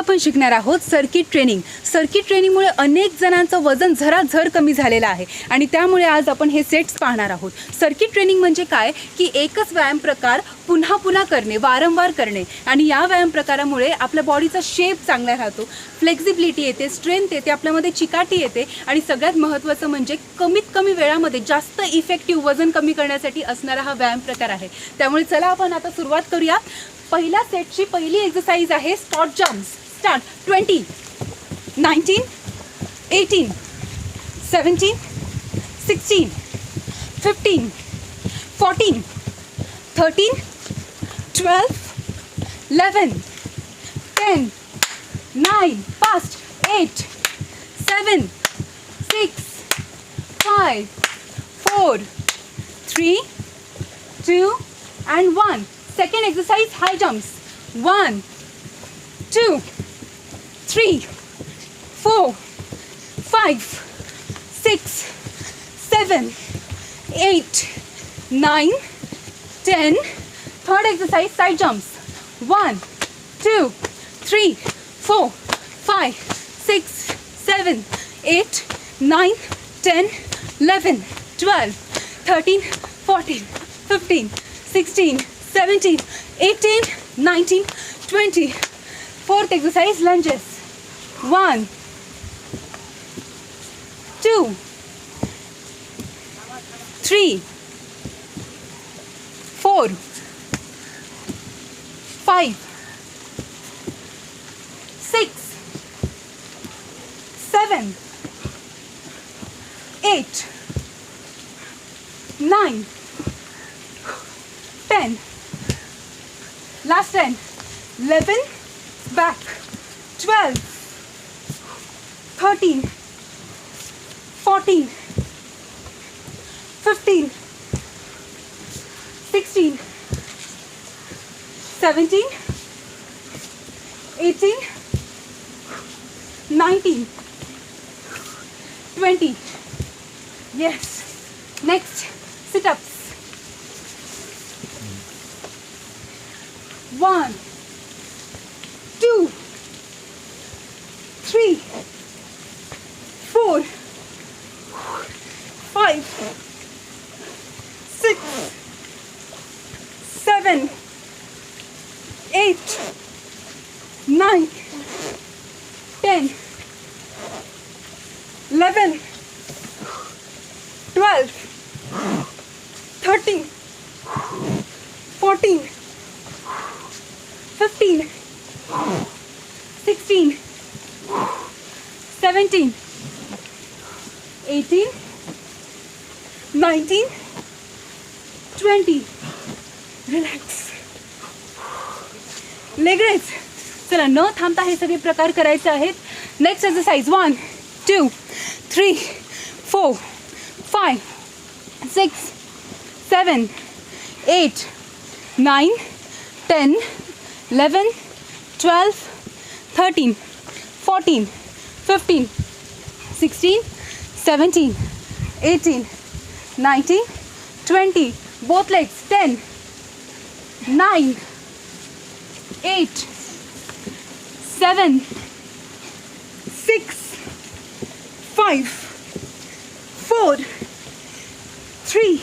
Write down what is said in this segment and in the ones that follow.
आपण शिकणार आहोत सर्किट ट्रेनिंग. सर्किट ट्रेनिंगमुळे अनेक जणांचं वजन झराझर कमी झालेलं आहे आणि त्यामुळे आज आपण हे सेट्स पाहणार आहोत. सर्किट ट्रेनिंग म्हणजे काय की एकच व्यायाम प्रकार पुन्हा पुन्हा करणे, वारंवार करणे आणि या व्यायाम प्रकारामुळे आपल्या बॉडीचा शेप चांगला राहतो, फ्लेक्झिबिलिटी येते, स्ट्रेंथ येते, आपल्यामध्ये चिकाटी येते आणि सगळ्यात महत्त्वाचं म्हणजे कमीत कमी वेळामध्ये जास्त इफेक्टिव्ह वजन कमी करण्यासाठी असणारा हा व्यायाम प्रकार आहे. त्यामुळे चला आपण आता सुरुवात करूया. पहिल्या सेटची पहिली एक्सरसाइज आहे Scott jumps. Start. 20, 19, 18, 17, 16, 15, 14, 13, 12, 11, 10, 9, fast, 8, 7, 6, 5, 4, 3, 2 and 1. Second exercise, high jumps. 1, 2, 3, 4, 5, 6, 7, 8, 9, 10. Third exercise, side jumps. 1, 2, 3, 4, 5, 6, 7, 8, 9, 10, 11, 12, 13, 14, 15, 16, 17, 18, 19, 20. Fourth exercise, lunges. 1, 2, 3, 4, 5, 6, 7, 8, 9, 10. Last 10. 11, back. 12, 13, 14, 15, 16, 17, 18, 19, 20. Yes. Next, sit-ups. 1, 2, 3, 4, 5, 6, 7, 8, 9, 10, 11, 12, 13, 14, 15, 16, 17, 18, 19, 20. Relax. Leg raise. चला न थांबता हे सगळे प्रकार करायचे आहेत. Next exercise. 1, 2, 3, 4, 5, 6, 7, 8, 9, 10, 11, 12, 13, 14, 15, 16, 17, 18, 19, 20. Both legs. 10, 9, 8, 7, 6, 5, 4, 3,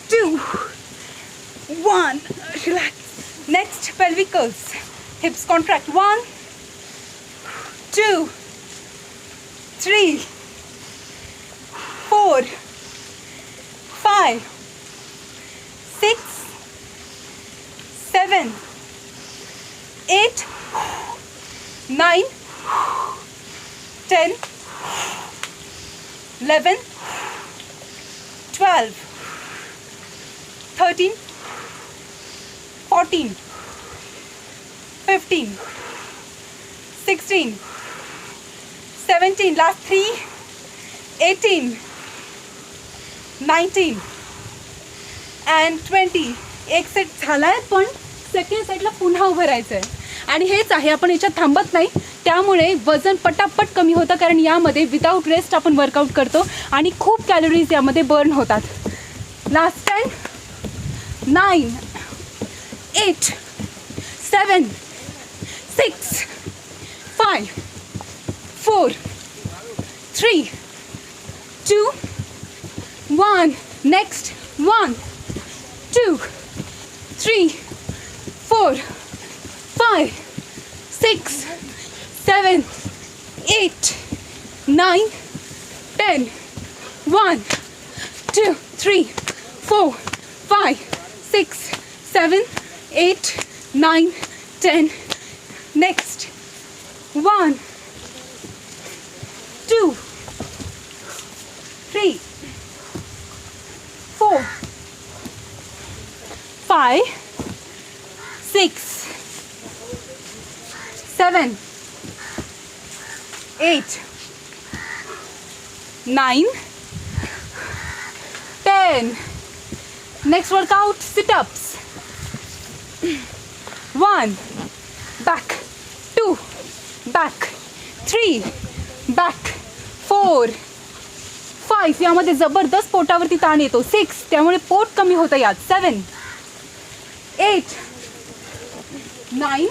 2, 1. Relax. Next, pelvic curls. Hips contract. 1, 2, 3, 4, 5, 6, 7, 8, 9, 10, 11, 12, 13, 14, 15, 16, 17, last 3, 18, 19 and 20. एक set झालाय पण सेकंड सेटला पुन्हा उभं राहायचं आहे आणि हेच आहे, आपण याच्यात थांबत नाही. त्यामुळे वजन पटापट कमी होतं कारण यामध्ये विदाऊट रेस्ट आपण वर्कआउट करतो आणि खूप कॅलरीज यामध्ये बर्न होतात. Last 10, 9, 8, 7, 6, 3, 2, 1. Next. 1, 2, 3, 4, 5, 6, 7, 8, 9, 10. 1, 2, 3, 4, 5, 6, 7, 8, 9, 10. Next. 1, 2, 3, 4, 5, 6, 7, 8, 9, 10. Next workout, sit-ups. 1, back, 2, back, 3, back, 4, 5. यामध्ये जबरदस्त पोटावरती ताण येतो. 6, त्यामुळे पोट कमी होतं यात. 7, 8, 9,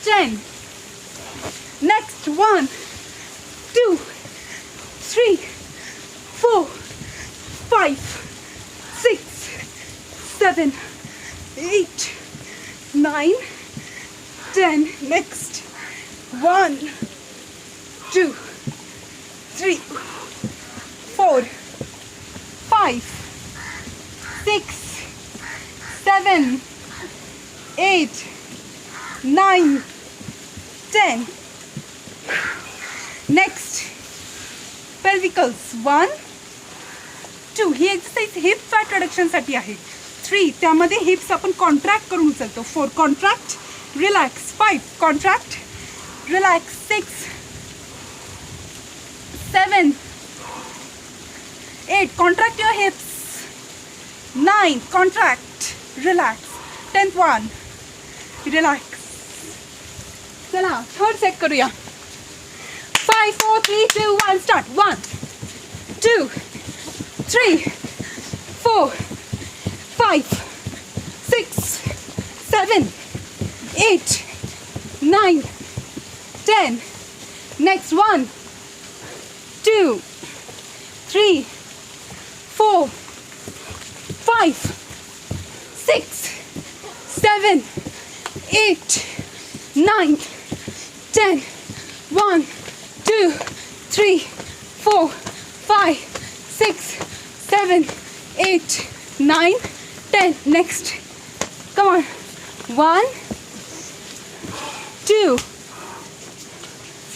10. Next. 1, 2, 3, 4, 5, 6, 7, 8, 9, 10. Next. 1, 2, 3, 4, 5, 6, 7, 8, 9, 10. Next. Pelvicals. 1, 2. ही एक्सरसाइज हिप फॅट रिडक्शनसाठी आहे. 3, त्यामध्ये हिप्स आपण कॉन्ट्रॅक्ट करून उचलतो. 4, contract, relax. 5, contract, relax. 6, 7, 8, contract your hips. 9, contract, relax. 10th one, relax. चला थर्ड सेट करूया. 5, 4, 3, 2, 1, start. 1, 2, 3, 4, 5, 6, 7, 8, 9, 10. Next. 1, 2, 3, 4, 5, 6, 7, 8, 9, 10. 1, 2, 3, 4, 5, 6, 7, 8, 9, 10. Next. Come on. 1, 2,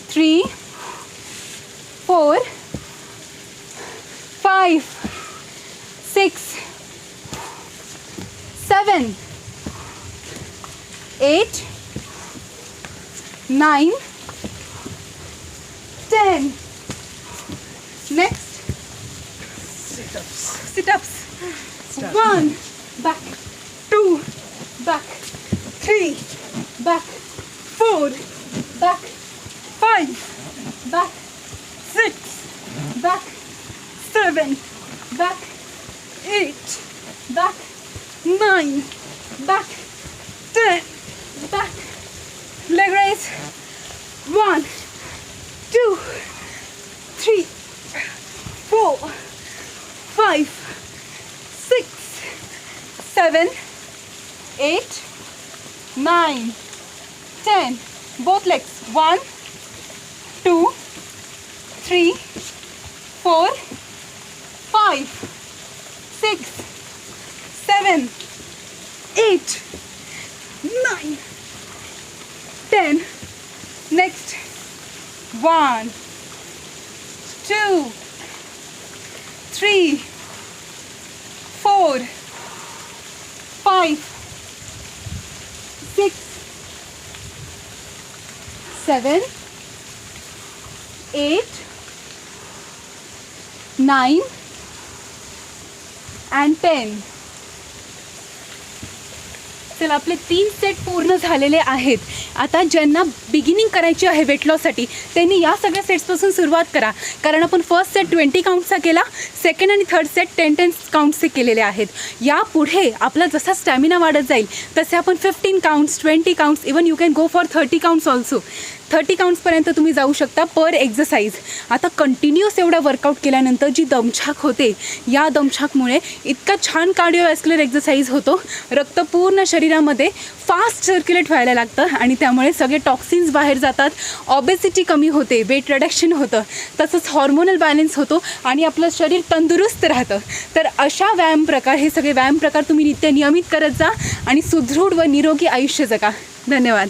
3, 4, 5, 6, 7, 8, 9, 10. Next. Sit-ups. 1, back, 2, back, 3, back, 4, back, 5, back, 6, back, 7, back, 8, back, 9, back, 10, back. Leg raise. 1, 2, 3, 4, 5, 6, 7, 8, 9, 10. Both legs. 1, 2, 3, 4, 5, 6, 7, 8, 9, 10. Next. 1, 2, 3, 4, 5, 6, 7, 8, 9, and 10. चला, आपले 3 set पूर्ण झालेले आहेत. आता ज्यांना beginning करायची आहे वेट लॉससाठी त्यांनी या सगळ्या सेट्सपासून सुरुवात करा, कारण आपण फर्स्ट सेट 20 काउंट्सचा केला, सेकंड आणि थर्ड सेट 10 काउंट्सचे केलेले आहेत. यापुढे आपला जसा स्टॅमिना वाढत जाईल तसे आपण 15 counts, 20 counts, even you can go for 30 counts also. 30 काउंट्सपर्यंत तुम्ही जाऊ शकता पर एक्झरसाइज. आता कंटिन्युअस एवढा वर्कआउट केल्यानंतर जी दमछाक होते, या दमछाकमुळे इतका छान कार्डिओवॅस्क्युलर एक्झरसाइज होतो, रक्त पूर्ण शरीरामध्ये फास्ट सर्क्युलेट व्हायला लागतं आणि त्यामुळे सगळे टॉक्सिन्स बाहेर जातात, ऑबेसिटी कमी होते, वेट रिडक्शन होतं, तसंच हॉर्मोनल बॅलन्स होतो आणि आपलं शरीर तंदुरुस्त राहतं. तर अशा व्यायाम प्रकार, हे सगळे व्यायाम प्रकार तुम्ही नियमित करत जा आणि सुदृढ व निरोगी आयुष्य जगा. धन्यवाद.